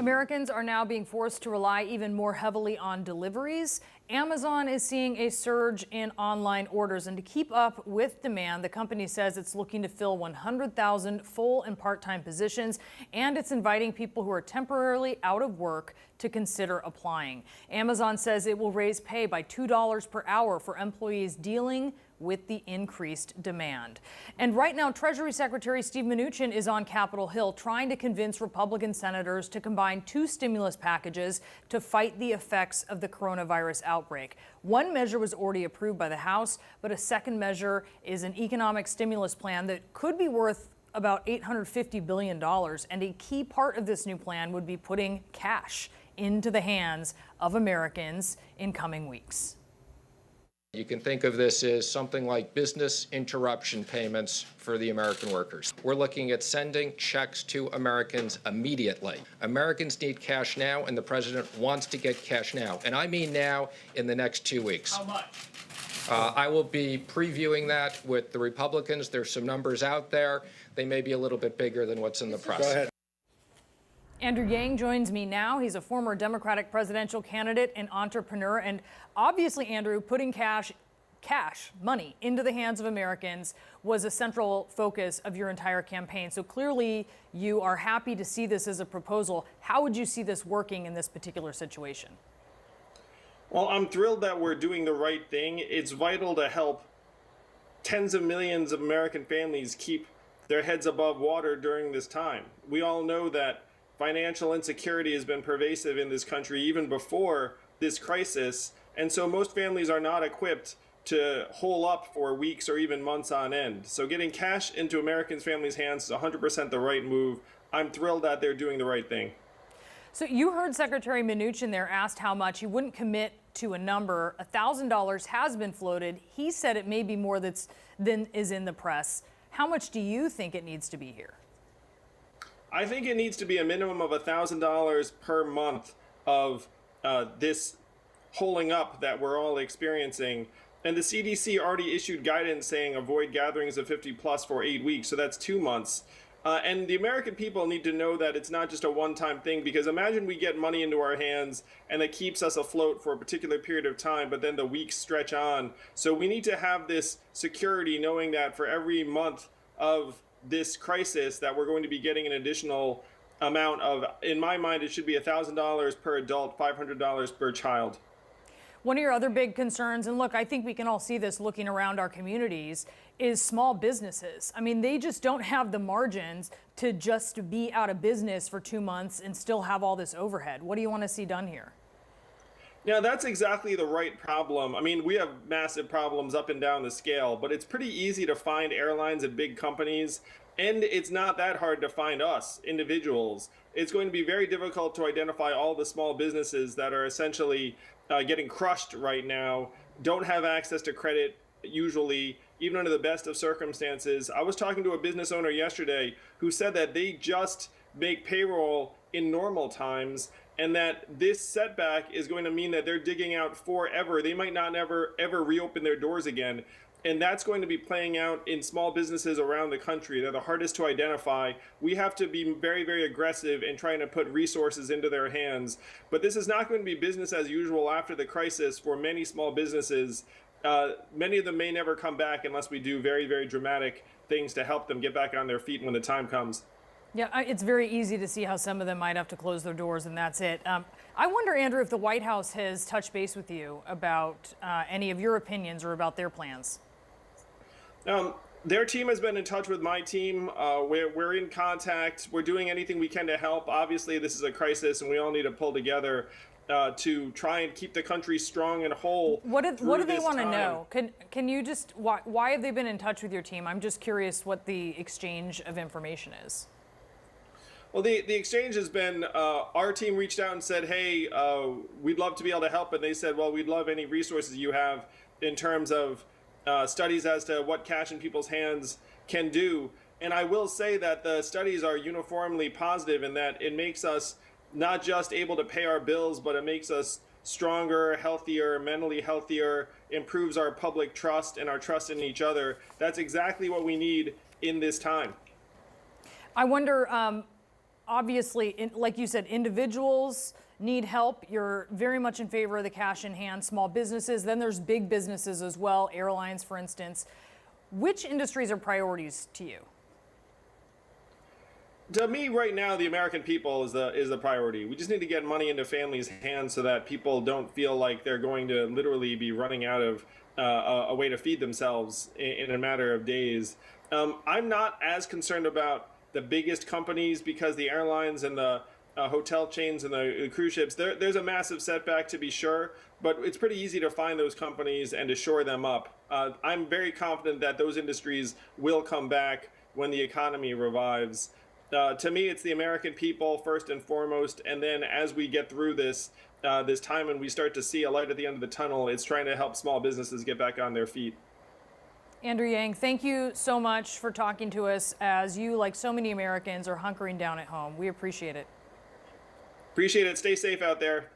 Americans are now being forced to rely even more heavily on deliveries. Amazon is seeing a surge in online orders, and to keep up with demand, the company says it's looking to fill 100,000 full and part-time positions, and it's inviting people who are temporarily out of work to consider applying. Amazon says it will raise pay by $2 per hour for employees dealing with the increased demand. And right now, Treasury Secretary Steven Mnuchin is on Capitol Hill trying to convince Republican senators to combine two stimulus packages to fight the effects of the coronavirus outbreak. One measure was already approved by the House, but a second measure is an economic stimulus plan that could be worth about $850 billion. And a key part of this new plan would be putting cash into the hands of Americans in coming weeks. You can think of this as something like business interruption payments for the American workers. We're looking at sending checks to Americans immediately. Americans need cash now, and the president wants to get cash now. And I mean now, in the next 2 weeks. How much? I will be previewing that with the Republicans. There's some numbers out there. They may be a little bit bigger than what's in the press. Go ahead. Andrew Yang joins me now. He's a former Democratic presidential candidate and entrepreneur. And obviously, Andrew, putting cash, money into the hands of Americans was a central focus of your entire campaign. So clearly, you are happy to see this as a proposal. How would you see this working in this particular situation? Well, I'm thrilled that we're doing the right thing. It's vital to help tens of millions of American families keep their heads above water during this time. We all know that financial insecurity has been pervasive in this country even before this crisis, and so most families are not equipped to hole up for weeks or even months on end. So getting cash into Americans' families' hands is 100% the right move. I'm thrilled that they're doing the right thing. So you heard Secretary Mnuchin there asked how much. He wouldn't commit to a number. $1,000 has been floated. He said it may be more than is in the press. How much do you think it needs to be here? I think it needs to be a minimum of $1,000 per month of this holding up that we're all experiencing. And the CDC already issued guidance saying avoid gatherings of 50 plus for 8 weeks. So that's 2 months. And the American people need to know that it's not just a one-time thing, because imagine we get money into our hands and it keeps us afloat for a particular period of time, but then the weeks stretch on. So we need to have this security, knowing that for every month of this crisis that we're going to be getting an additional amount of, in my mind, it should be $1,000 per adult, $500 per child. One of your other big concerns, and look, I think we can all see this looking around our communities, is small businesses. I mean, they just don't have the margins to just be out of business for 2 months and still have all this overhead. What do you want to see done here? Yeah, that's exactly the right problem. I mean, we have massive problems up and down the scale, but it's pretty easy to find airlines and big companies, and it's not that hard to find us, individuals. It's going to be very difficult to identify all the small businesses that are essentially getting crushed right now, don't have access to credit usually, even under the best of circumstances. I was talking to a business owner yesterday who said that they just make payroll in normal times, and that this setback is going to mean that they're digging out forever. They might not ever reopen their doors again. And that's going to be playing out in small businesses around the country. They're the hardest to identify. We have to be very, very aggressive in trying to put resources into their hands. But this is not going to be business as usual after the crisis for many small businesses. Many of them may never come back unless we do very, very dramatic things to help them get back on their feet when the time comes. Yeah, it's very easy to see how some of them might have to close their doors, and that's it. I wonder, Andrew, if the White House has touched base with you about any of your opinions or about their plans. Their team has been in touch with my team. We're in contact. We're doing anything we can to help. Obviously, this is a crisis, and we all need to pull together to try and keep the country strong and whole. What do they want to know? Can you just, why have they been in touch with your team? I'm just curious what the exchange of information is. Well, the exchange has been, our team reached out and said, hey, we'd love to be able to help. And they said, well, we'd love any resources you have in terms of studies as to what cash in people's hands can do. And I will say that the studies are uniformly positive in that it makes us not just able to pay our bills, but it makes us stronger, healthier, mentally healthier, improves our public trust and our trust in each other. That's exactly what we need in this time. I wonder, obviously, like you said, individuals need help. You're very much in favor of the cash in hand, small businesses. Then there's big businesses as well, airlines, for instance. Which industries are priorities to you? To me, right now, the American people is the priority. We just need to get money into families' hands so that people don't feel like they're going to literally be running out of a way to feed themselves in a matter of days. I'm not as concerned about the biggest companies because the airlines and the hotel chains and the cruise ships, there's a massive setback to be sure, but it's pretty easy to find those companies and to shore them up. I'm very confident that those industries will come back when the economy revives. To me, it's the American people first and foremost, and then as we get through this time and we start to see a light at the end of the tunnel, it's trying to help small businesses get back on their feet. Andrew Yang, thank you so much for talking to us as you, like so many Americans, are hunkering down at home. We appreciate it. Appreciate it. Stay safe out there.